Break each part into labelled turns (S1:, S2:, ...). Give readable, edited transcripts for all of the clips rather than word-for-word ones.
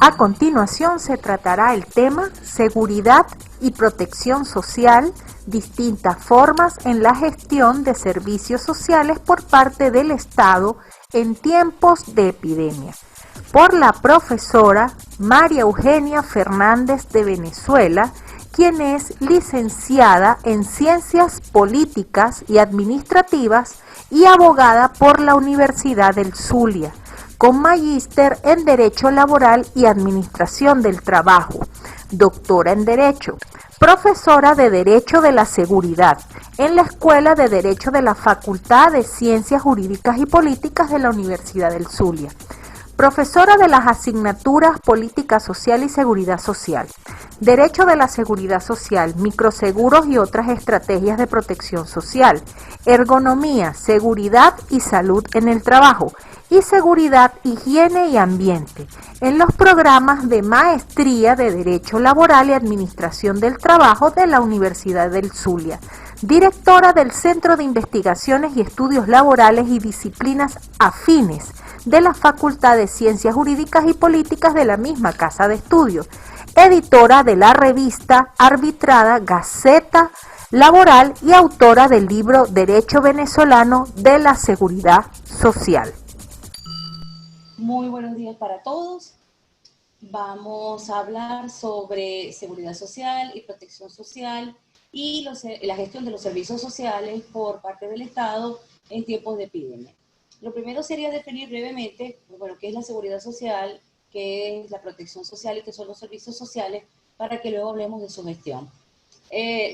S1: A continuación se tratará el tema seguridad y protección social, distintas formas en la gestión de servicios sociales por parte del Estado en tiempos de epidemia, por la profesora María Eugenia Fernández de Venezuela, quien es licenciada en Ciencias Políticas y Administrativas y abogada por la Universidad del Zulia, con magíster en Derecho Laboral y Administración del Trabajo, doctora en Derecho, profesora de Derecho de la Seguridad en la Escuela de Derecho de la Facultad de Ciencias Jurídicas y Políticas de la Universidad del Zulia, profesora de las asignaturas Política Social y Seguridad Social, Derecho de la Seguridad Social, Microseguros y otras estrategias de protección social, Ergonomía, Seguridad y Salud en el Trabajo, y Seguridad, Higiene y Ambiente, en los programas de Maestría de Derecho Laboral y Administración del Trabajo de la Universidad del Zulia, directora del Centro de Investigaciones y Estudios Laborales y Disciplinas Afines de la Facultad de Ciencias Jurídicas y Políticas de la misma Casa de Estudios, editora de la revista arbitrada Gaceta Laboral y autora del libro Derecho Venezolano de la Seguridad Social.
S2: Muy buenos días para todos. Vamos a hablar sobre seguridad social y protección social y la gestión de los servicios sociales por parte del Estado en tiempos de epidemia. Lo primero sería definir brevemente, qué es la seguridad social, qué es la protección social y qué son los servicios sociales, para que luego hablemos de su gestión.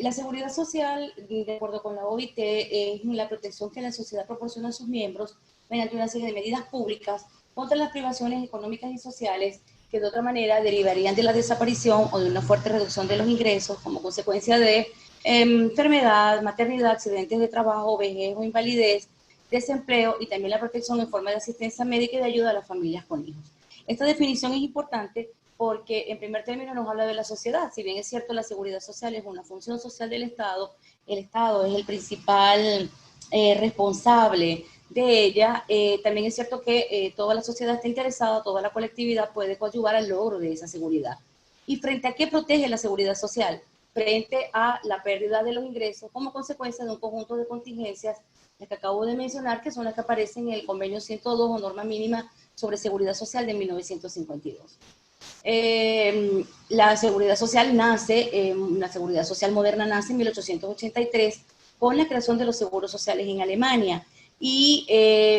S2: La seguridad social, de acuerdo con la OIT, es la protección que la sociedad proporciona a sus miembros mediante una serie de medidas públicas contra las privaciones económicas y sociales que de otra manera derivarían de la desaparición o de una fuerte reducción de los ingresos como consecuencia de enfermedad, maternidad, accidentes de trabajo, vejez o invalidez, desempleo y también la protección en forma de asistencia médica y de ayuda a las familias con hijos. Esta definición es importante porque en primer término nos habla de la sociedad. Si bien es cierto la seguridad social es una función social del Estado, el Estado es el principal responsable de ella, también es cierto que toda la sociedad está interesada, toda la colectividad puede coadyuvar al logro de esa seguridad. ¿Y frente a qué protege la seguridad social? Frente a la pérdida de los ingresos como consecuencia de un conjunto de contingencias, las que acabo de mencionar, que son las que aparecen en el convenio 102 o norma mínima sobre seguridad social de 1952. La seguridad social la seguridad social moderna nace en 1883 con la creación de los seguros sociales en Alemania. Y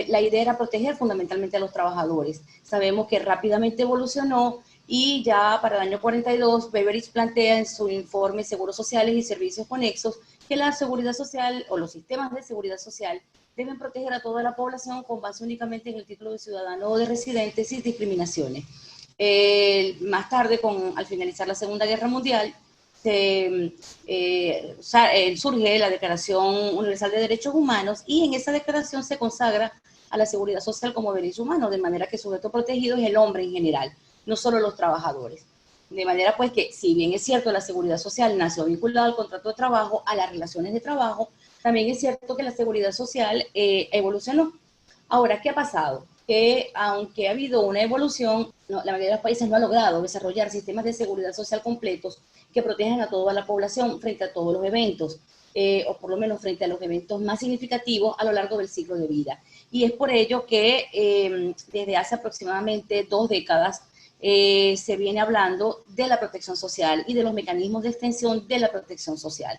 S2: la idea era proteger fundamentalmente a los trabajadores. Sabemos que rápidamente evolucionó y ya para el año 42 Beveridge plantea en su informe Seguros Sociales y Servicios Conexos que la seguridad social o los sistemas de seguridad social deben proteger a toda la población con base únicamente en el título de ciudadano o de residente sin discriminaciones. Más tarde, al finalizar la Segunda Guerra Mundial, surge la Declaración Universal de Derechos Humanos y en esa declaración se consagra a la seguridad social como derecho humano, de manera que el sujeto protegido es el hombre en general, no solo los trabajadores. De manera pues que, si bien es cierto la seguridad social nació vinculada al contrato de trabajo, a las relaciones de trabajo, también es cierto que la seguridad social evolucionó. Ahora, ¿qué ha pasado? Que aunque ha habido una evolución, la mayoría de los países no ha logrado desarrollar sistemas de seguridad social completos que protejan a toda la población frente a todos los eventos, o por lo menos frente a los eventos más significativos a lo largo del ciclo de vida. Y es por ello que desde hace aproximadamente 2 décadas se viene hablando de la protección social y de los mecanismos de extensión de la protección social.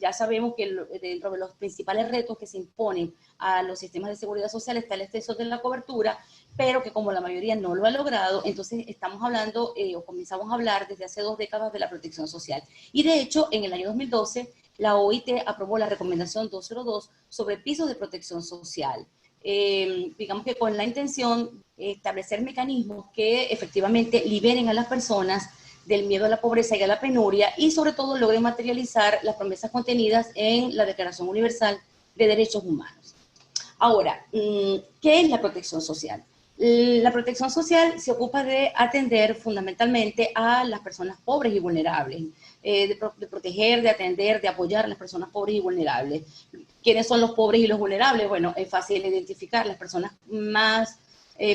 S2: Ya sabemos que dentro de los principales retos que se imponen a los sistemas de seguridad social está el exceso de la cobertura, pero que como la mayoría no lo ha logrado, entonces estamos hablando o comenzamos a hablar desde hace 2 décadas de la protección social. Y de hecho, en el año 2012, la OIT aprobó la recomendación 202 sobre pisos de protección social. Digamos que con la intención de establecer mecanismos que efectivamente liberen a las personas del miedo a la pobreza y a la penuria y sobre todo logren materializar las promesas contenidas en la Declaración Universal de Derechos Humanos. Ahora, ¿qué es la protección social? La protección social se ocupa de atender fundamentalmente a las personas pobres y vulnerables, de proteger, de atender, de apoyar a las personas pobres y vulnerables. ¿Quiénes son los pobres y los vulnerables? Bueno, es fácil identificar las personas más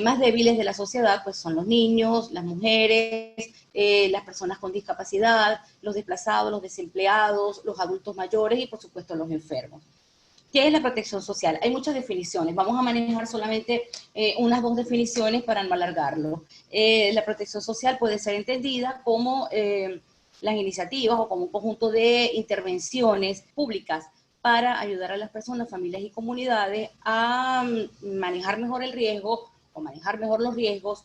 S2: más débiles de la sociedad, pues son los niños, las mujeres, las personas con discapacidad, los desplazados, los desempleados, los adultos mayores y por supuesto los enfermos. ¿Qué es la protección social? Hay muchas definiciones. Vamos a manejar solamente unas 2 definiciones para no alargarlo. La protección social puede ser entendida como las iniciativas o como un conjunto de intervenciones públicas para ayudar a las personas, familias y comunidades a manejar mejor el riesgo o manejar mejor los riesgos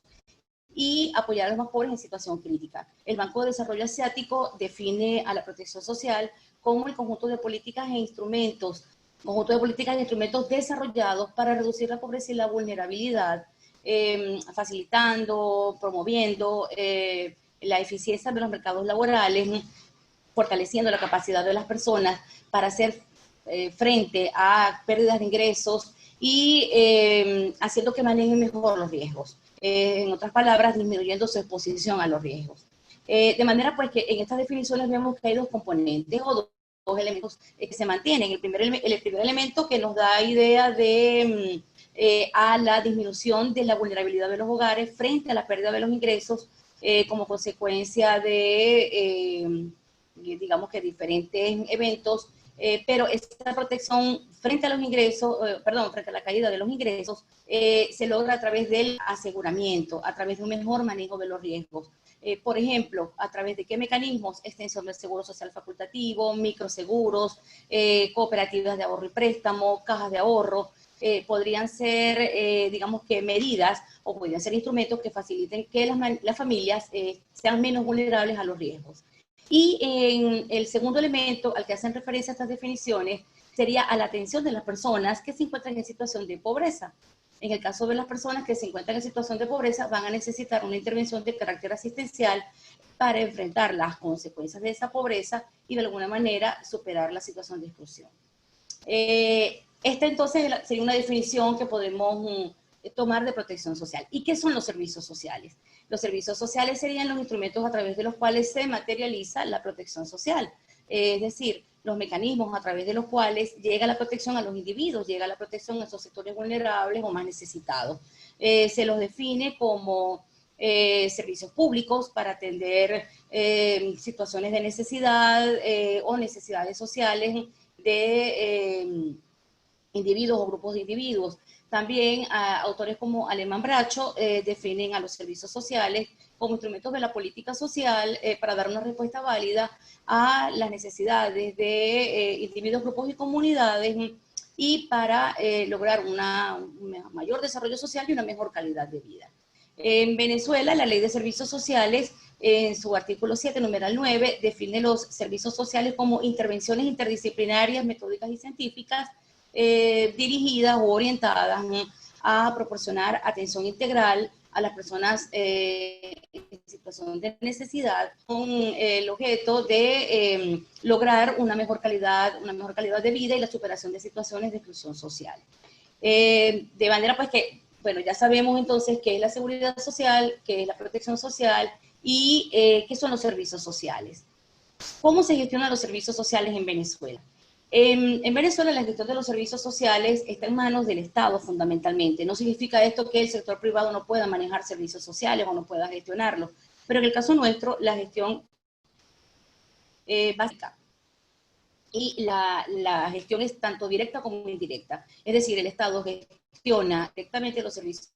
S2: y apoyar a los más pobres en situación crítica. El Banco de Desarrollo Asiático define a la protección social como el conjunto de políticas e instrumentos desarrollados para reducir la pobreza y la vulnerabilidad, facilitando, promoviendo la eficiencia de los mercados laborales, fortaleciendo la capacidad de las personas para hacer frente a pérdidas de ingresos y haciendo que manejen mejor los riesgos. En otras palabras, disminuyendo su exposición a los riesgos. De manera pues que en estas definiciones vemos que hay 2 componentes o 2 elementos que se mantienen. El primer elemento que nos da idea de a la disminución de la vulnerabilidad de los hogares frente a la pérdida de los ingresos como consecuencia de, digamos que diferentes eventos, pero esta protección frente a los ingresos, frente a la caída de los ingresos, se logra a través del aseguramiento, a través de un mejor manejo de los riesgos. Por ejemplo, ¿a través de qué mecanismos? Extensión del seguro social facultativo, microseguros, cooperativas de ahorro y préstamo, cajas de ahorro, podrían ser, digamos que medidas o podrían ser instrumentos que faciliten que las familias sean menos vulnerables a los riesgos. Y en el segundo elemento al que hacen referencia estas definiciones sería a la atención de las personas que se encuentran en situación de pobreza. En el caso de las personas que se encuentran en situación de pobreza, van a necesitar una intervención de carácter asistencial para enfrentar las consecuencias de esa pobreza y de alguna manera superar la situación de exclusión. Esta entonces sería una definición que podemos tomar de protección social. ¿Y qué son los servicios sociales? Los servicios sociales serían los instrumentos a través de los cuales se materializa la protección social. Es decir, los mecanismos a través de los cuales llega la protección a los individuos, llega la protección a esos sectores vulnerables o más necesitados. Se los define como servicios públicos para atender situaciones de necesidad o necesidades sociales de individuos o grupos de individuos. También autores como Alemán Bracho definen a los servicios sociales como instrumentos de la política social para dar una respuesta válida a las necesidades de individuos, grupos y comunidades y para lograr un mayor desarrollo social y una mejor calidad de vida. En Venezuela, la Ley de Servicios Sociales, en su artículo 7, numeral 9, define los servicios sociales como intervenciones interdisciplinarias, metódicas y científicas dirigidas o orientadas a proporcionar atención integral a las personas en situación de necesidad con el objeto de lograr una mejor calidad de vida y la superación de situaciones de exclusión social. De manera pues que, bueno, ya sabemos entonces qué es la seguridad social, qué es la protección social y qué son los servicios sociales. ¿Cómo se gestionan los servicios sociales en Venezuela? En Venezuela la gestión de los servicios sociales está en manos del Estado fundamentalmente. No significa esto que el sector privado no pueda manejar servicios sociales o no pueda gestionarlos, pero en el caso nuestro la gestión básica y la gestión es tanto directa como indirecta. Es decir, el Estado gestiona directamente los servicios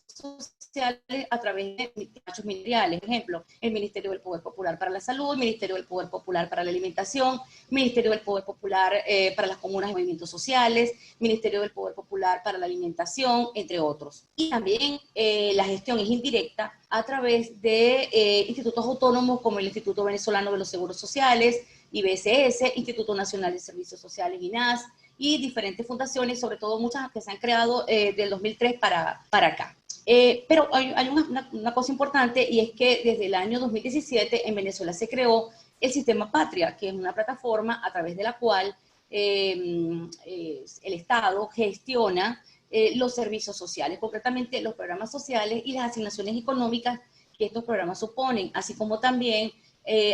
S2: sociales a través de despachos ministeriales. Por ejemplo, el Ministerio del Poder Popular para la Salud, el Ministerio del Poder Popular para la Alimentación, Ministerio del Poder Popular para las Comunas y Movimientos Sociales, Ministerio del Poder Popular para la Alimentación, entre otros. Y también la gestión es indirecta a través de institutos autónomos como el Instituto Venezolano de los Seguros Sociales, IBSS, Instituto Nacional de Servicios Sociales, INAS, y diferentes fundaciones, sobre todo muchas que se han creado del 2003 para acá. Pero hay una cosa importante y es que desde el año 2017 en Venezuela se creó el Sistema Patria, que es una plataforma a través de la cual el Estado gestiona los servicios sociales, concretamente los programas sociales y las asignaciones económicas que estos programas suponen, así como también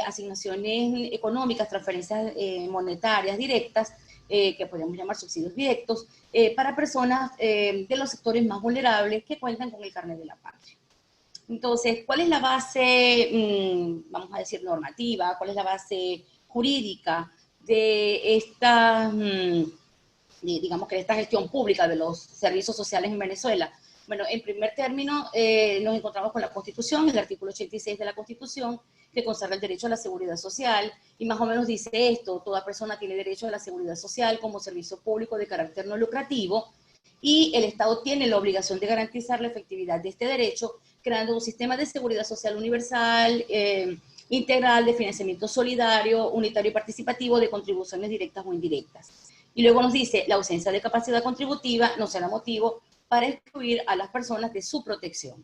S2: asignaciones económicas, transferencias monetarias directas que podemos llamar subsidios directos, para personas de los sectores más vulnerables que cuentan con el carnet de la patria. Entonces, ¿cuál es la base, vamos a decir, normativa? ¿Cuál es la base jurídica de esta, digamos que de esta gestión pública de los servicios sociales en Venezuela? Bueno, en primer término, nos encontramos con la Constitución, el artículo 86 de la Constitución, que consagra el derecho a la seguridad social, y más o menos dice esto: toda persona tiene derecho a la seguridad social como servicio público de carácter no lucrativo, y el Estado tiene la obligación de garantizar la efectividad de este derecho, creando un sistema de seguridad social universal, integral, de financiamiento solidario, unitario y participativo, de contribuciones directas o indirectas. Y luego nos dice: la ausencia de capacidad contributiva no será motivo para excluir a las personas de su protección.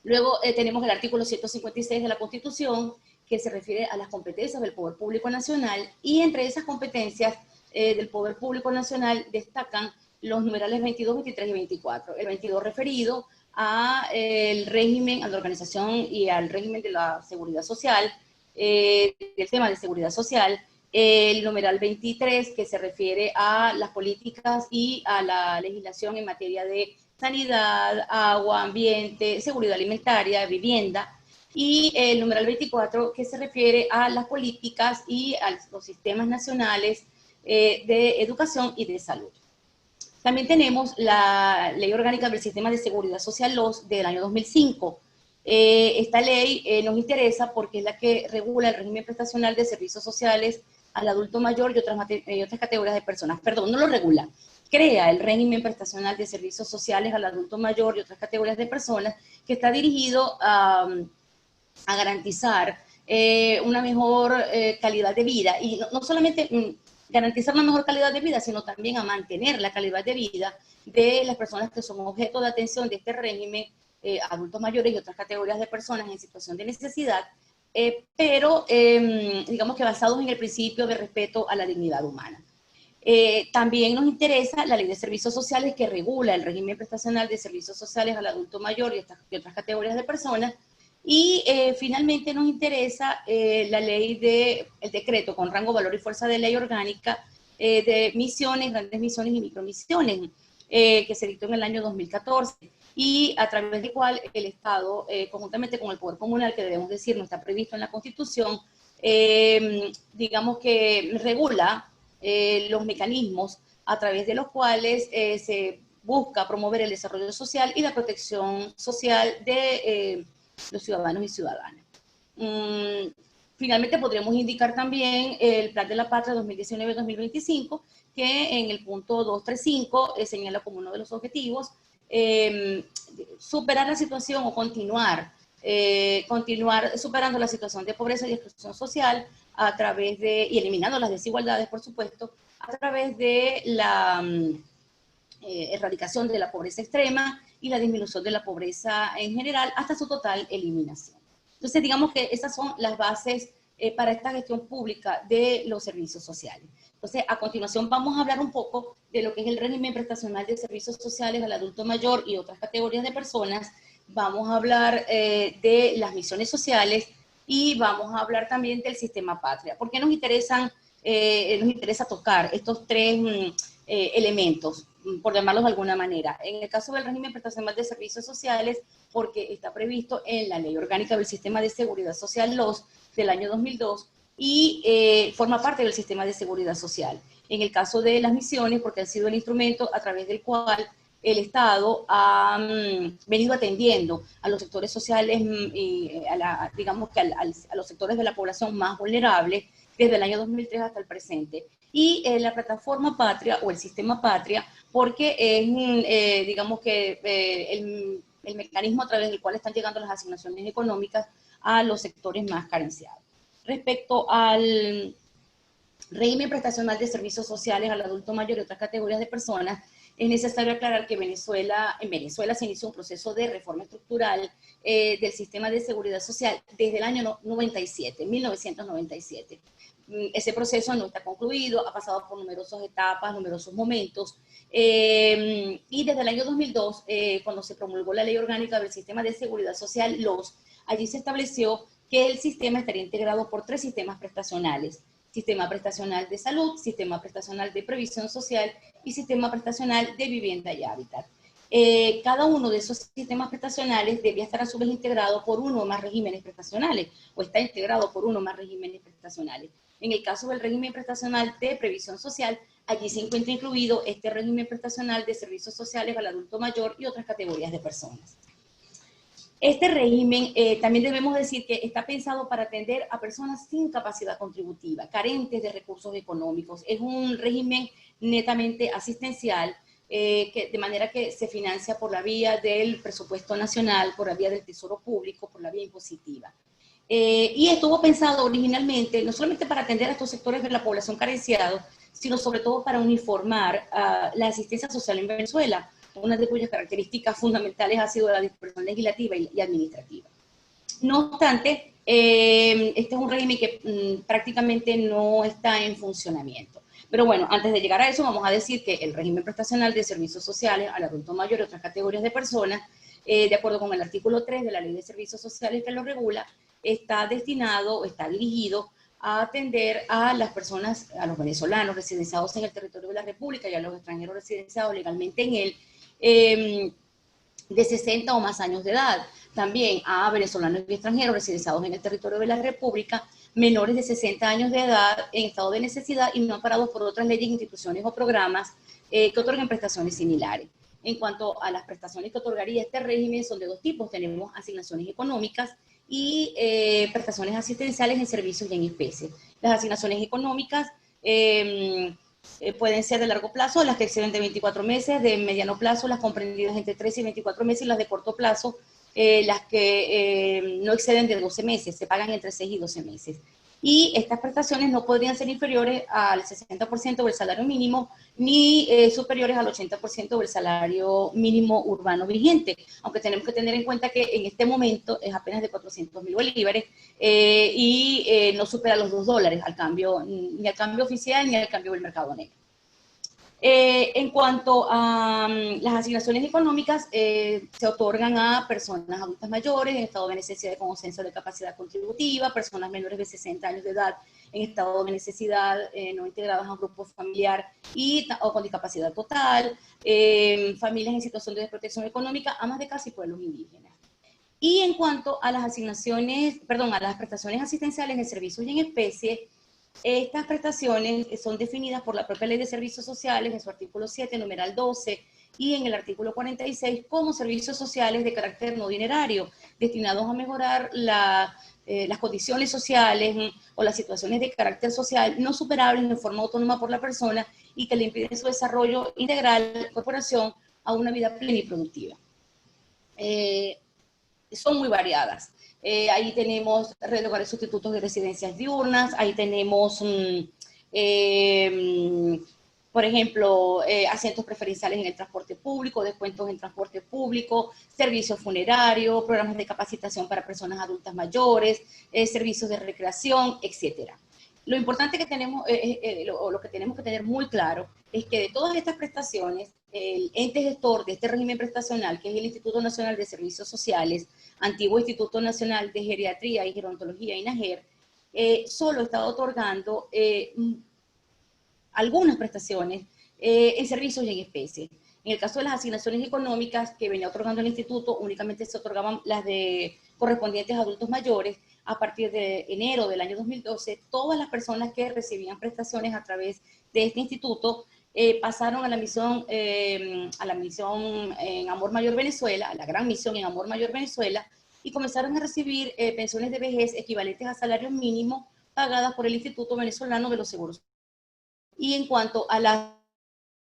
S2: Luego tenemos el artículo 156 de la Constitución, que se refiere a las competencias del Poder Público Nacional, y entre esas competencias del Poder Público Nacional destacan los numerales 22, 23 y 24. El 22 referido al régimen, a la organización y al régimen de la seguridad social, del tema de seguridad social. El numeral 23, que se refiere a las políticas y a la legislación en materia de sanidad, agua, ambiente, seguridad alimentaria, vivienda. Y el numeral 24, que se refiere a las políticas y a los sistemas nacionales de educación y de salud. También tenemos la Ley Orgánica del Sistema de Seguridad Social, LOS, del año 2005. Esta ley nos interesa porque es la que regula el régimen prestacional de servicios sociales al adulto mayor y otras categorías de personas. Perdón, no lo regula, crea el régimen prestacional de servicios sociales al adulto mayor y otras categorías de personas, que está dirigido a garantizar una mejor calidad de vida, y no solamente garantizar una mejor calidad de vida, sino también a mantener la calidad de vida de las personas que son objeto de atención de este régimen, adultos mayores y otras categorías de personas en situación de necesidad, pero digamos que basados en el principio de respeto a la dignidad humana. También nos interesa la Ley de Servicios Sociales, que regula el régimen prestacional de servicios sociales al adulto mayor y otras categorías de personas. Y finalmente nos interesa el decreto con rango, valor y fuerza de ley orgánica de misiones, grandes misiones y micromisiones, que se dictó en el año 2014, y a través del cual el Estado, conjuntamente con el Poder Comunal, que debemos decir no está previsto en la Constitución, digamos que regula los mecanismos a través de los cuales se busca promover el desarrollo social y la protección social de los ciudadanos y ciudadanas. Finalmente podremos indicar también el Plan de la Patria 2019-2025, que en el punto 235 señala como uno de los objetivos superar la situación o continuar superando la situación de pobreza y exclusión social a través de, y eliminando las desigualdades, por supuesto, a través de la erradicación de la pobreza extrema y la disminución de la pobreza en general hasta su total eliminación. Entonces, digamos que esas son las bases para esta gestión pública de los servicios sociales. Entonces, a continuación vamos a hablar un poco de lo que es el régimen prestacional de servicios sociales al adulto mayor y otras categorías de personas. Vamos a hablar de las misiones sociales y vamos a hablar también del sistema patria. ¿Por qué nos interesa tocar estos tres elementos, por llamarlos de alguna manera? En el caso del régimen prestacional de servicios sociales, porque está previsto en la Ley Orgánica del Sistema de Seguridad Social, LOS, del año 2002, y forma parte del sistema de seguridad social. En el caso de las misiones, porque ha sido el instrumento a través del cual el Estado ha venido atendiendo a los sectores sociales y digamos que a los sectores de la población más vulnerables desde el año 2003 hasta el presente. Y la plataforma Patria o el sistema Patria, porque es, digamos que el mecanismo a través del cual están llegando las asignaciones económicas a los sectores más carenciados. Respecto al régimen prestacional de servicios sociales al adulto mayor y otras categorías de personas, es necesario aclarar que en Venezuela se inició un proceso de reforma estructural del sistema de seguridad social desde el año 1997. Ese proceso no está concluido, ha pasado por numerosas etapas, numerosos momentos, y desde el año 2002, cuando se promulgó la Ley Orgánica del Sistema de Seguridad Social, LOS, allí se estableció que el sistema estaría integrado por tres sistemas prestacionales: sistema prestacional de salud, sistema prestacional de previsión social y sistema prestacional de vivienda y hábitat. Cada uno de esos sistemas prestacionales debía estar a su vez integrado por uno o más regímenes prestacionales, o está integrado por uno o más regímenes prestacionales. En el caso del régimen prestacional de previsión social, allí se encuentra incluido este régimen prestacional de servicios sociales al adulto mayor y otras categorías de personas. Este régimen también debemos decir que está pensado para atender a personas sin capacidad contributiva, carentes de recursos económicos. Es un régimen netamente asistencial, de manera que se financia por la vía del presupuesto nacional, por la vía del tesoro público, por la vía impositiva. Y estuvo pensado originalmente no solamente para atender a estos sectores de la población carenciados, sino sobre todo para uniformar la asistencia social en Venezuela, una de cuyas características fundamentales ha sido la dispersión legislativa y administrativa. No obstante, este es un régimen que prácticamente no está en funcionamiento. Pero bueno, antes de llegar a eso, vamos a decir que el régimen prestacional de servicios sociales al adulto mayor y otras categorías de personas, de acuerdo con el artículo 3 de la Ley de Servicios Sociales que lo regula, está destinado o está dirigido a atender a las personas, a los venezolanos residenciados en el territorio de la República y a los extranjeros residenciados legalmente en él, de 60 o más años de edad. También a venezolanos y extranjeros residenciados en el territorio de la República, menores de 60 años de edad en estado de necesidad y no amparados por otras leyes, instituciones o programas que otorguen prestaciones similares. En cuanto a las prestaciones que otorgaría este régimen, son de dos tipos. Tenemos asignaciones económicas y prestaciones asistenciales en servicios y en especie. Las asignaciones económicas pueden ser de largo plazo, las que exceden de 24 meses, de mediano plazo, las comprendidas entre 13 y 24 meses, y las de corto plazo, las que no exceden de 12 meses, se pagan entre 6 y 12 meses. Y estas prestaciones no podrían ser inferiores al 60% del salario mínimo, ni superiores al 80% del salario mínimo urbano vigente, aunque tenemos que tener en cuenta que en este momento es apenas de 400.000 bolívares y no supera los $2 al cambio, ni al cambio oficial ni al cambio del mercado negro. En cuanto a las asignaciones económicas, se otorgan a personas adultas mayores en estado de necesidad con ausencia de capacidad contributiva, personas menores de 60 años de edad en estado de necesidad no integradas a un grupo familiar o con discapacidad total, familias en situación de desprotección económica, amas de casa y pueblos indígenas. Y en cuanto a las asignaciones, perdón, a las prestaciones asistenciales en servicios y en especie, estas prestaciones son definidas por la propia Ley de Servicios Sociales en su artículo 7, numeral 12, y en el artículo 46 como servicios sociales de carácter no dinerario, destinados a mejorar las condiciones sociales o las situaciones de carácter social no superables de forma autónoma por la persona y que le impiden su desarrollo integral, incorporación a una vida plena y productiva. Son muy variadas. Ahí tenemos red de hogares sustitutos de residencias diurnas, ahí tenemos, por ejemplo, asientos preferenciales en el transporte público, descuentos en transporte público, servicios funerarios, programas de capacitación para personas adultas mayores, servicios de recreación, etcétera. Lo importante que tenemos, lo que tenemos que tener muy claro es que de todas estas prestaciones, el ente gestor de este régimen prestacional, que es el Instituto Nacional de Servicios Sociales, antiguo Instituto Nacional de Geriatría y Gerontología, INAGER, solo está otorgando algunas prestaciones en servicios y en especie. En el caso de las asignaciones económicas que venía otorgando el instituto, únicamente se otorgaban las de correspondientes a adultos mayores. A partir de enero del año 2012, todas las personas que recibían prestaciones a través de este instituto pasaron a la misión en Amor Mayor Venezuela, a la gran misión en Amor Mayor Venezuela, y comenzaron a recibir pensiones de vejez equivalentes a salarios mínimos pagadas por el Instituto Venezolano de los Seguros. Y en cuanto a las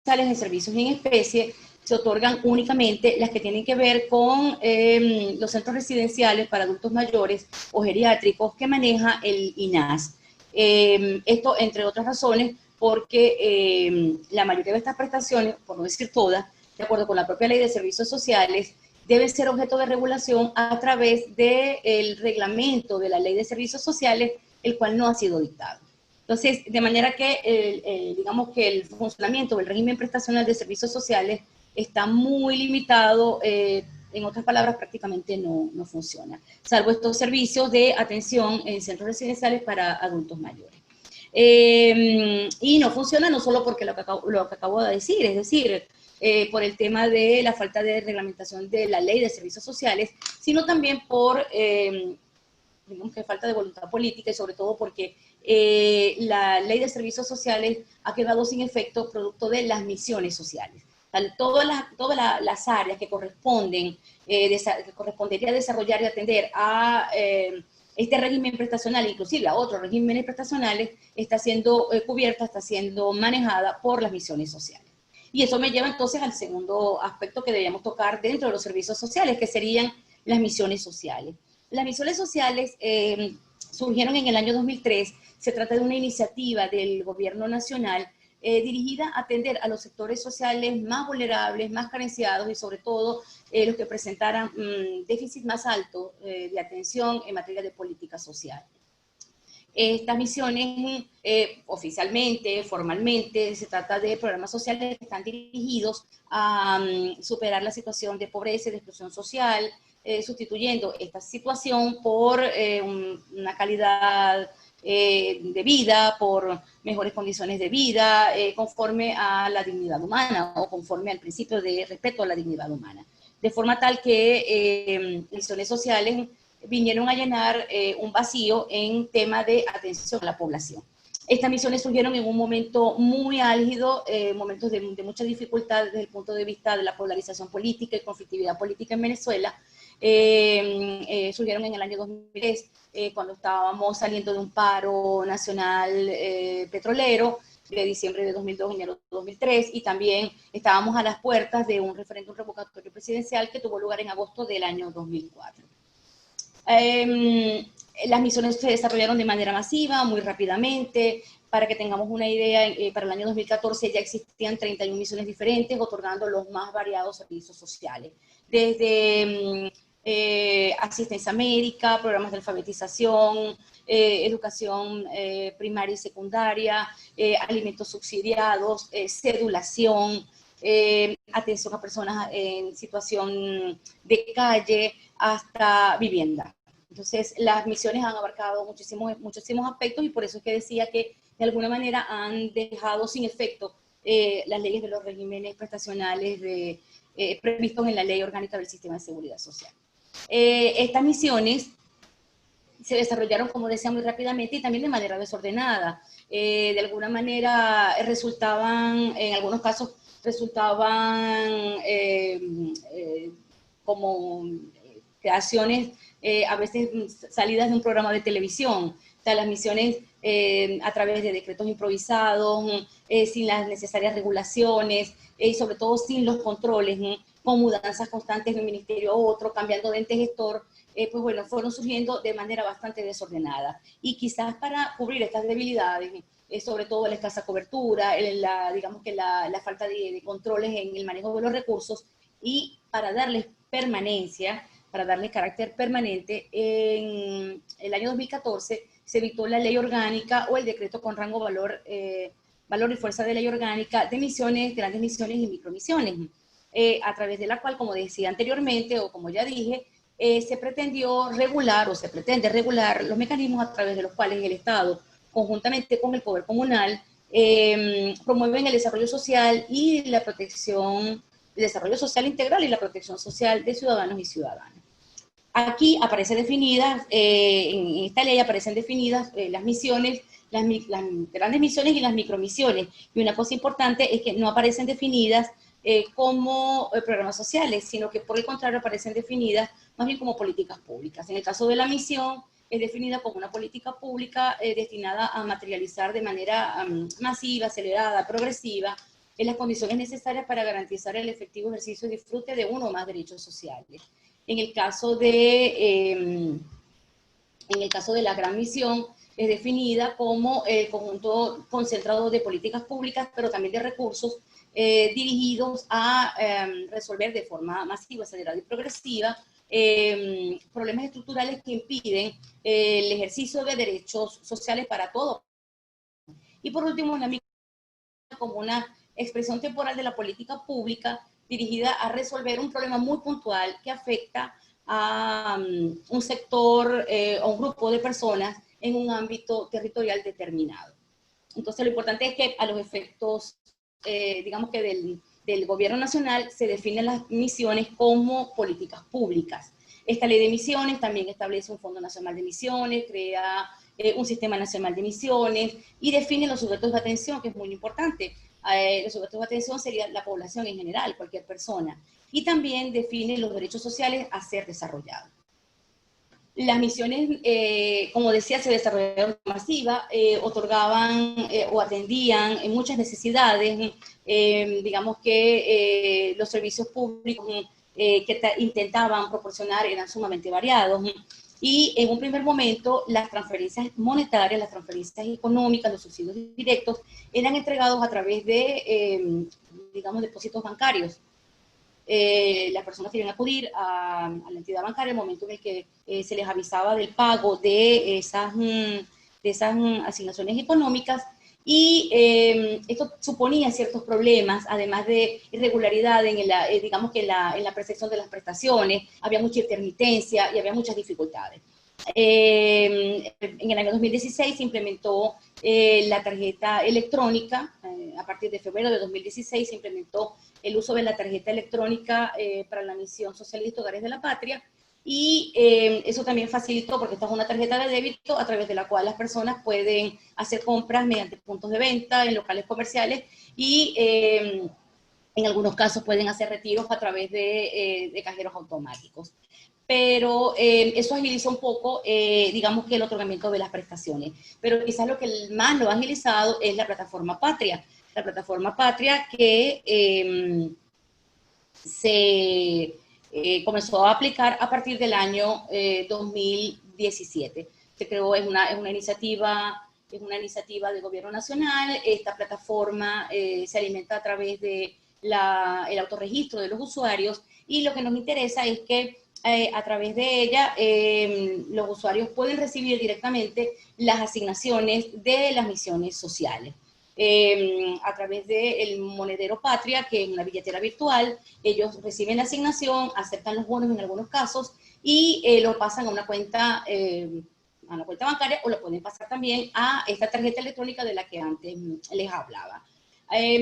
S2: sales de servicios en especie, se otorgan únicamente las que tienen que ver con los centros residenciales para adultos mayores o geriátricos que maneja el INAS. Esto, entre otras razones, porque la mayoría de estas prestaciones, por no decir todas, de acuerdo con la propia Ley de Servicios Sociales, deben ser objeto de regulación a través del reglamento de la Ley de Servicios Sociales, el cual no ha sido dictado. Entonces, de manera que, digamos que el funcionamiento del régimen prestacional de servicios sociales está muy limitado, en otras palabras, prácticamente no funciona, salvo estos servicios de atención en centros residenciales para adultos mayores. Y no funciona no solo porque lo que acabo de decir, es decir, por el tema de la falta de reglamentación de la ley de servicios sociales, sino también por digamos que falta de voluntad política y sobre todo porque la ley de servicios sociales ha quedado sin efecto producto de las misiones sociales. Todas las áreas que corresponden, que correspondería desarrollar y atender a este régimen prestacional, inclusive a otros regímenes prestacionales, está siendo cubierta, está siendo manejada por las misiones sociales. Y eso me lleva entonces al segundo aspecto que deberíamos tocar dentro de los servicios sociales, que serían las misiones sociales. Las misiones sociales surgieron en el año 2003. Se trata de una iniciativa del gobierno nacional dirigida a atender a los sectores sociales más vulnerables, más carenciados y sobre todo los que presentaran déficit más alto de atención en materia de política social. Estas misiones, oficialmente, formalmente, se trata de programas sociales que están dirigidos a superar la situación de pobreza y de exclusión social, sustituyendo esta situación por una calidad de vida, por mejores condiciones de vida, conforme a la dignidad humana o conforme al principio de respeto a la dignidad humana. De forma tal que misiones sociales vinieron a llenar un vacío en tema de atención a la población. Estas misiones surgieron en un momento muy álgido, momentos de mucha dificultad desde el punto de vista de la polarización política y conflictividad política en Venezuela. Surgieron en el año 2003, cuando estábamos saliendo de un paro nacional petrolero, de diciembre de 2002 a enero de 2003, y también estábamos a las puertas de un referéndum revocatorio presidencial que tuvo lugar en agosto del año 2004. Las misiones se desarrollaron de manera masiva, muy rápidamente. Para que tengamos una idea, para el año 2014 ya existían 31 misiones diferentes, otorgando los más variados servicios sociales. Desde asistencia médica, programas de alfabetización, educación primaria y secundaria, alimentos subsidiados, cedulación, atención a personas en situación de calle, hasta vivienda. Entonces, las misiones han abarcado muchísimos aspectos y por eso es que decía que de alguna manera han dejado sin efecto las leyes de los regímenes prestacionales previstos en la Ley Orgánica del Sistema de Seguridad Social. Estas misiones se desarrollaron, como decía, muy rápidamente y también de manera desordenada. De alguna manera resultaban, en algunos casos, resultaban como creaciones a veces salidas de un programa de televisión. O sea, las misiones a través de decretos improvisados, sin las necesarias regulaciones y sobre todo sin los controles, con mudanzas constantes de un ministerio a otro, cambiando de ente gestor, pues bueno, fueron surgiendo de manera bastante desordenada. Y quizás para cubrir estas debilidades, sobre todo la escasa cobertura, digamos que la falta de controles en el manejo de los recursos, y para darles permanencia, para darle carácter permanente, en el año 2014 se dictó la ley orgánica o el decreto con rango, valor y fuerza de ley orgánica de misiones, grandes misiones y micromisiones, a través de la cual, como decía anteriormente, o como ya dije, se pretendió regular o se pretende regular los mecanismos a través de los cuales el Estado, conjuntamente con el Poder Comunal, promueven el desarrollo social y la protección, el desarrollo social integral y la protección social de ciudadanos y ciudadanas. Aquí aparecen definidas, en esta ley aparecen definidas las misiones, las grandes misiones y las micromisiones. Y una cosa importante es que no aparecen definidas como programas sociales, sino que por el contrario aparecen definidas más bien como políticas públicas. En el caso de la misión, es definida como una política pública destinada a materializar de manera masiva, acelerada, progresiva, en las condiciones necesarias para garantizar el efectivo ejercicio y disfrute de uno o más derechos sociales. En el caso de la gran misión, es definida como el conjunto concentrado de políticas públicas, pero también de recursos dirigidos a resolver de forma masiva, acelerada y progresiva problemas estructurales que impiden el ejercicio de derechos sociales para todos. Y por último, la micro como una expresión temporal de la política pública dirigida a resolver un problema muy puntual que afecta a un sector o un grupo de personas en un ámbito territorial determinado. Entonces lo importante es que a los efectos, digamos que del gobierno nacional, se definen las misiones como políticas públicas. Esta ley de misiones también establece un Fondo Nacional de Misiones, crea un Sistema Nacional de Misiones y define los sujetos de atención, que es muy importante. Los sujetos de atención sería la población en general, cualquier persona. Y también define los derechos sociales a ser desarrollados. Las misiones, como decía, se desarrollaron masiva, otorgaban o atendían en muchas necesidades, digamos que los servicios públicos que intentaban proporcionar eran sumamente variados. Y en un primer momento, las transferencias monetarias, las transferencias económicas, los subsidios directos, eran entregados a través de, digamos, depósitos bancarios. Las personas querían acudir a la entidad bancaria en el momento en el que se les avisaba del pago de esas asignaciones económicas, y esto suponía ciertos problemas, además de irregularidad en digamos que en la percepción de las prestaciones, había mucha intermitencia y había muchas dificultades. En el año 2016 se implementó la tarjeta electrónica, a partir de febrero de 2016 se implementó el uso de la tarjeta electrónica para la misión socialista Hogares de la Patria, y eso también facilitó, porque esta es una tarjeta de débito a través de la cual las personas pueden hacer compras mediante puntos de venta en locales comerciales, y en algunos casos pueden hacer retiros a través de cajeros automáticos. Pero eso agiliza un poco, digamos que el otorgamiento de las prestaciones. Pero quizás lo que más lo ha agilizado es la plataforma Patria. La plataforma Patria que se comenzó a aplicar a partir del año 2017. Se creó, es una iniciativa del gobierno nacional. Esta plataforma se alimenta a través de el autorregistro de los usuarios, y lo que nos interesa es que a través de ella los usuarios pueden recibir directamente las asignaciones de las misiones sociales. A través del monedero Patria, que es una billetera virtual, ellos reciben la asignación, aceptan los bonos en algunos casos y lo pasan a una cuenta bancaria, o lo pueden pasar también a esta tarjeta electrónica de la que antes les hablaba.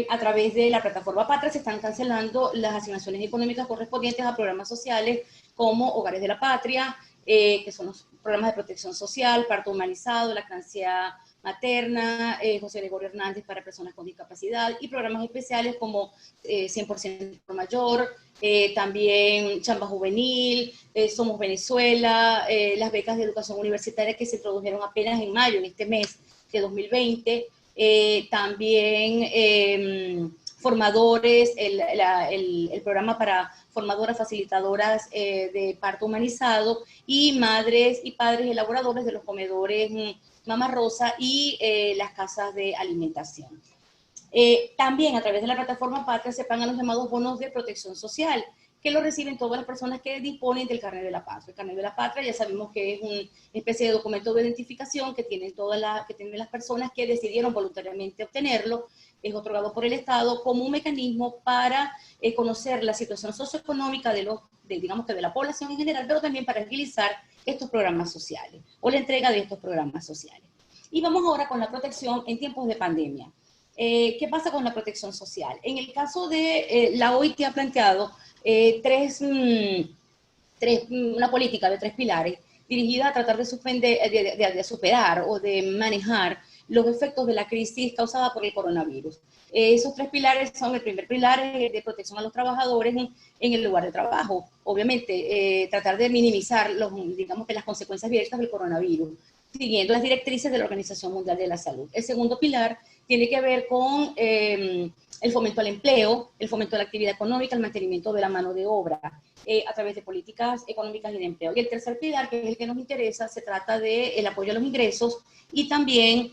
S2: A través de la plataforma Patria se están cancelando las asignaciones económicas correspondientes a programas sociales como Hogares de la Patria, que son los programas de protección social, parto humanizado, lactancia materna, José Gregorio Hernández para personas con discapacidad, y programas especiales como 100% mayor, también Chamba Juvenil, Somos Venezuela, las becas de educación universitaria que se introdujeron apenas en mayo, en este mes de 2020, también formadores, el programa para formadoras facilitadoras de parto humanizado, y madres y padres elaboradores de los comedores Mama Rosa y las casas de alimentación. También a través de la plataforma Patria se pagan los llamados bonos de protección social, que lo reciben todas las personas que disponen del carnet de la patria. El carnet de la patria ya sabemos que es una especie de documento de identificación que tienen las personas que decidieron voluntariamente obtenerlo. Es otorgado por el Estado como un mecanismo para conocer la situación socioeconómica digamos que de la población en general, pero también para agilizar estos programas sociales o la entrega de estos programas sociales. Y vamos ahora con la protección en tiempos de pandemia. ¿Qué pasa con la protección social? En el caso de la OIT ha planteado una política de 3 pilares dirigida a tratar de superar o de manejar los efectos de la crisis causada por el coronavirus. Esos 3 pilares son: el primer pilar es de protección a los trabajadores en el lugar de trabajo, obviamente tratar de minimizar digamos que las consecuencias directas del coronavirus, siguiendo las directrices de la Organización Mundial de la Salud. El segundo pilar tiene que ver con el fomento al empleo, el fomento a la actividad económica, el mantenimiento de la mano de obra a través de políticas económicas y de empleo. Y el tercer pilar, que es el que nos interesa, se trata del apoyo a los ingresos y también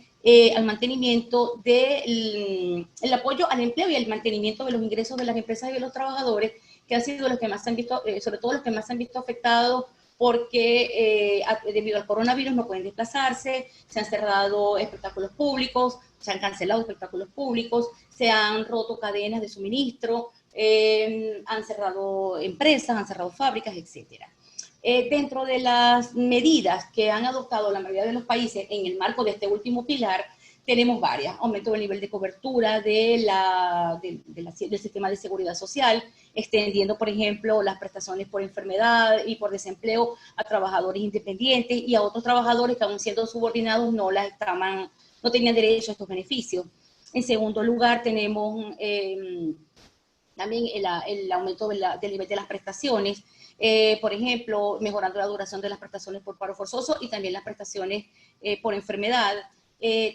S2: al mantenimiento el apoyo al empleo y al mantenimiento de los ingresos de las empresas y de los trabajadores, que han sido los que más se han visto, sobre todo los que más se han visto afectados, porque debido al coronavirus no pueden desplazarse, se han cerrado espectáculos públicos, se han cancelado espectáculos públicos, se han roto cadenas de suministro, han cerrado empresas, han cerrado fábricas, etc. Dentro de las medidas que han adoptado la mayoría de los países en el marco de este último pilar, tenemos varias. Aumento del nivel de cobertura del sistema de seguridad social, extendiendo, por ejemplo, las prestaciones por enfermedad y por desempleo a trabajadores independientes y a otros trabajadores que, aún siendo subordinados, no tenían derecho a estos beneficios. En segundo lugar, tenemos también el aumento del nivel de las prestaciones, por ejemplo, mejorando la duración de las prestaciones por paro forzoso y también las prestaciones por enfermedad,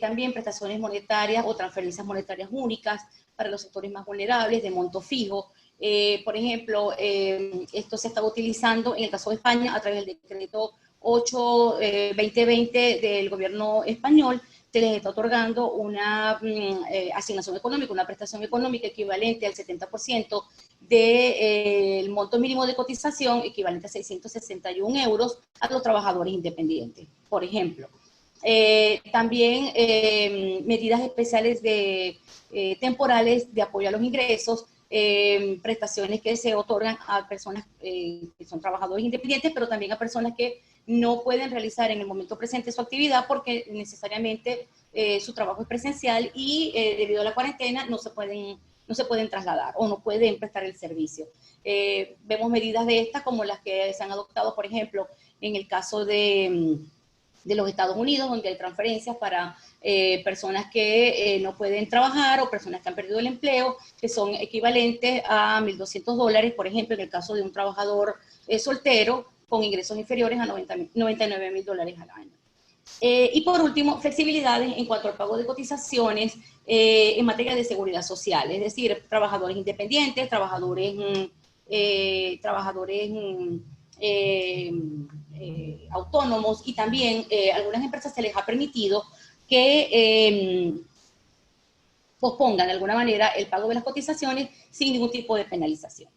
S2: también prestaciones monetarias o transferencias monetarias únicas para los sectores más vulnerables de monto fijo. Por ejemplo, esto se está utilizando en el caso de España a través del decreto 8/2020 del gobierno español. Se les está otorgando una asignación económica, una prestación económica equivalente al 70% del monto mínimo de cotización, equivalente a 661 euros a los trabajadores independientes, por ejemplo. También medidas especiales temporales de apoyo a los ingresos, prestaciones que se otorgan a personas que son trabajadores independientes, pero también a personas que no pueden realizar en el momento presente su actividad porque necesariamente su trabajo es presencial y debido a la cuarentena no se pueden trasladar o no pueden prestar el servicio. Vemos medidas de estas como las que se han adoptado, por ejemplo, en el caso de los Estados Unidos, donde hay transferencias para personas que no pueden trabajar o personas que han perdido el empleo, que son equivalentes a $1.200, por ejemplo, en el caso de un trabajador soltero con ingresos inferiores a $99.000 al año. Y por último, flexibilidades en cuanto al pago de cotizaciones en materia de seguridad social, es decir, trabajadores independientes, trabajadores autónomos y también algunas empresas se les ha permitido que pospongan de alguna manera el pago de las cotizaciones sin ningún tipo de penalización.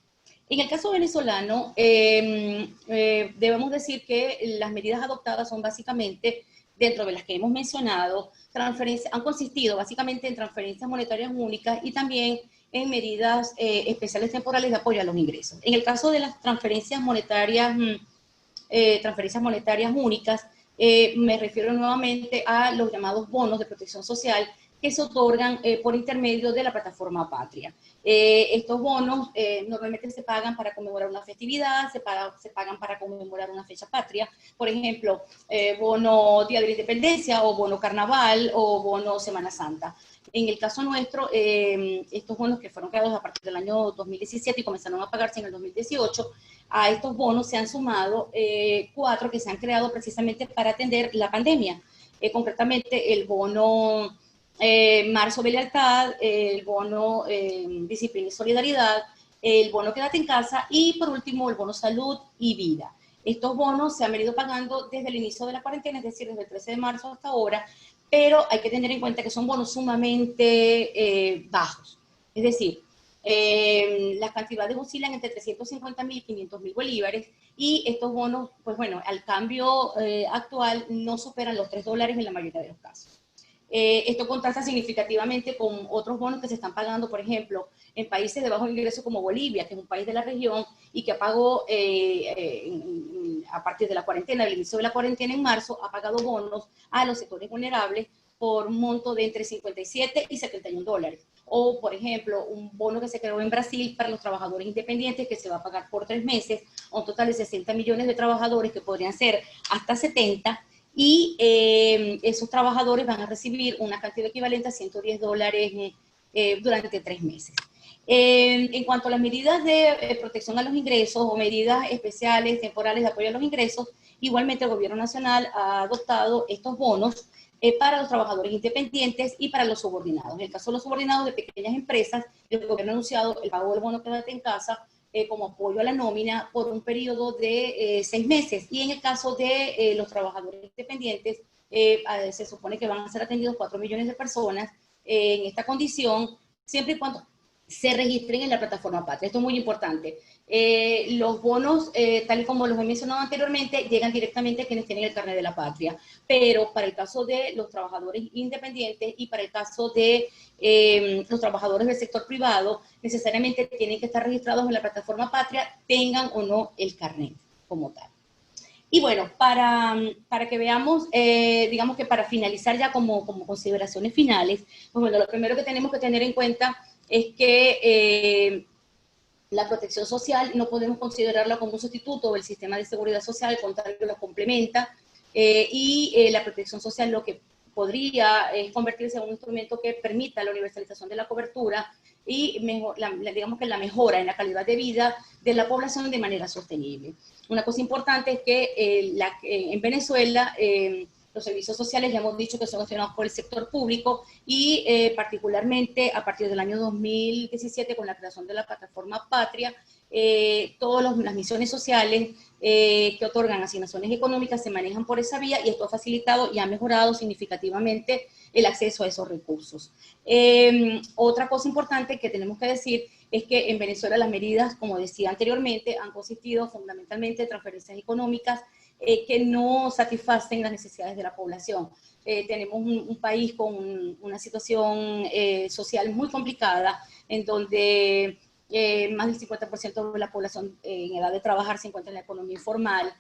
S2: En el caso venezolano, debemos decir que las medidas adoptadas son básicamente, dentro de las que hemos mencionado, han consistido básicamente en transferencias monetarias únicas y también en medidas especiales temporales de apoyo a los ingresos. En el caso de las transferencias monetarias únicas, me refiero nuevamente a los llamados bonos de protección social que se otorgan por intermedio de la plataforma Patria. Estos bonos normalmente se pagan para conmemorar una festividad, se pagan para conmemorar una fecha patria, por ejemplo, bono Día de la Independencia o bono Carnaval o bono Semana Santa. En el caso nuestro, estos bonos que fueron creados a partir del año 2017 y comenzaron a pagarse en el 2018, a estos bonos se han sumado 4 que se han creado precisamente para atender la pandemia. Concretamente, el bono Marzo de Lealtad, el bono Disciplina y Solidaridad, el bono Quédate en Casa y, por último, el bono Salud y Vida. Estos bonos se han venido pagando desde el inicio de la cuarentena, es decir, desde el 13 de marzo hasta ahora, pero hay que tener en cuenta que son bonos sumamente bajos. Es decir, las cantidades oscilan entre 350.000 y 500.000 bolívares y estos bonos, pues bueno, al cambio actual no superan los $3 en la mayoría de los casos. Esto contrasta significativamente con otros bonos que se están pagando, por ejemplo, en países de bajo ingreso como Bolivia, que es un país de la región y que pagó a partir de la cuarentena, del inicio de la cuarentena en marzo, ha pagado bonos a los sectores vulnerables por un monto de entre 57 y $71. O, por ejemplo, un bono que se creó en Brasil para los trabajadores independientes que se va a pagar por 3 meses, a un total de 60 millones de trabajadores que podrían ser hasta 70, y esos trabajadores van a recibir una cantidad equivalente a $110 durante 3 meses. En cuanto a las medidas de protección a los ingresos o medidas especiales, temporales de apoyo a los ingresos, igualmente el Gobierno Nacional ha adoptado estos bonos para los trabajadores independientes y para los subordinados. En el caso de los subordinados de pequeñas empresas, el Gobierno ha anunciado el pago del bono Quédate en Casa como apoyo a la nómina por un periodo de 6 meses. Y en el caso de los trabajadores independientes, se supone que van a ser atendidos 4 millones de personas en esta condición, siempre y cuando se registren en la plataforma Patria. Esto es muy importante. Los bonos, tal y como los he mencionado anteriormente, llegan directamente a quienes tienen el carnet de la Patria, pero para el caso de los trabajadores independientes y para el caso de los trabajadores del sector privado, necesariamente tienen que estar registrados en la plataforma Patria, tengan o no el carnet como tal. Y bueno, para que veamos, digamos que para finalizar ya como consideraciones finales, pues bueno, lo primero que tenemos que tener en cuenta es que la protección social no podemos considerarla como un sustituto del sistema de seguridad social, al contrario, lo complementa, la protección social lo que podría es convertirse en un instrumento que permita la universalización de la cobertura y digamos que la mejora en la calidad de vida de la población de manera sostenible. Una cosa importante es que en Venezuela los servicios sociales ya hemos dicho que son gestionados por el sector público y particularmente a partir del año 2017 con la creación de la plataforma Patria, todas las misiones sociales que otorgan asignaciones económicas se manejan por esa vía y esto ha facilitado y ha mejorado significativamente el acceso a esos recursos. Otra cosa importante que tenemos que decir es que en Venezuela las medidas, como decía anteriormente, han consistido fundamentalmente en transferencias económicas que no satisfacen las necesidades de la población. Tenemos un país con una situación social muy complicada, en donde más del 50% de la población en edad de trabajar se encuentra en la economía informal,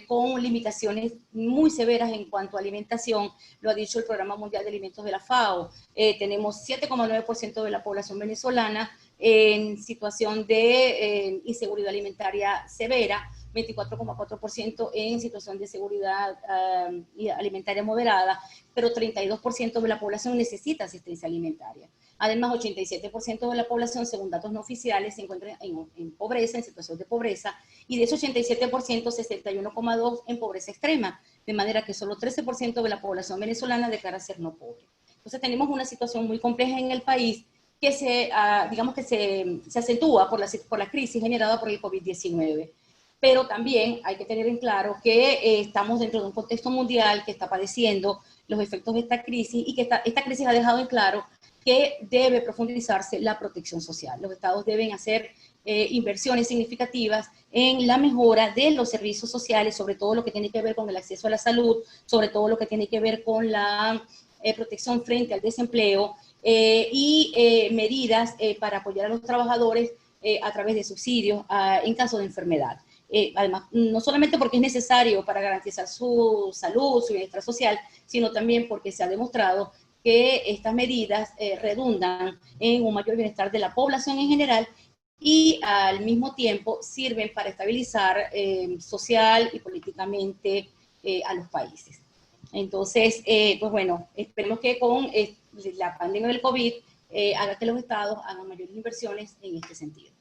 S2: con limitaciones muy severas en cuanto a alimentación, lo ha dicho el Programa Mundial de Alimentos de la FAO. Tenemos 7,9% de la población venezolana en situación de inseguridad alimentaria severa, 24,4% en situación de seguridad alimentaria moderada, pero 32% de la población necesita asistencia alimentaria. Además, 87% de la población, según datos no oficiales, se encuentra en pobreza, en situación de pobreza, y de ese 87%, 61,2% en pobreza extrema, de manera que solo 13% de la población venezolana declara ser no pobre. Entonces tenemos una situación muy compleja en el país que digamos que se acentúa por la crisis generada por el COVID-19. Pero también hay que tener en claro que estamos dentro de un contexto mundial que está padeciendo los efectos de esta crisis y que esta crisis ha dejado en claro que debe profundizarse la protección social. Los estados deben hacer inversiones significativas en la mejora de los servicios sociales, sobre todo lo que tiene que ver con el acceso a la salud, sobre todo lo que tiene que ver con la protección frente al desempleo medidas para apoyar a los trabajadores a través de subsidios en caso de enfermedad. Además, no solamente porque es necesario para garantizar su salud, su bienestar social, sino también porque se ha demostrado que estas medidas redundan en un mayor bienestar de la población en general y al mismo tiempo sirven para estabilizar social y políticamente a los países. Entonces, pues bueno, esperemos que con la pandemia del COVID haga que los estados hagan mayores inversiones en este sentido.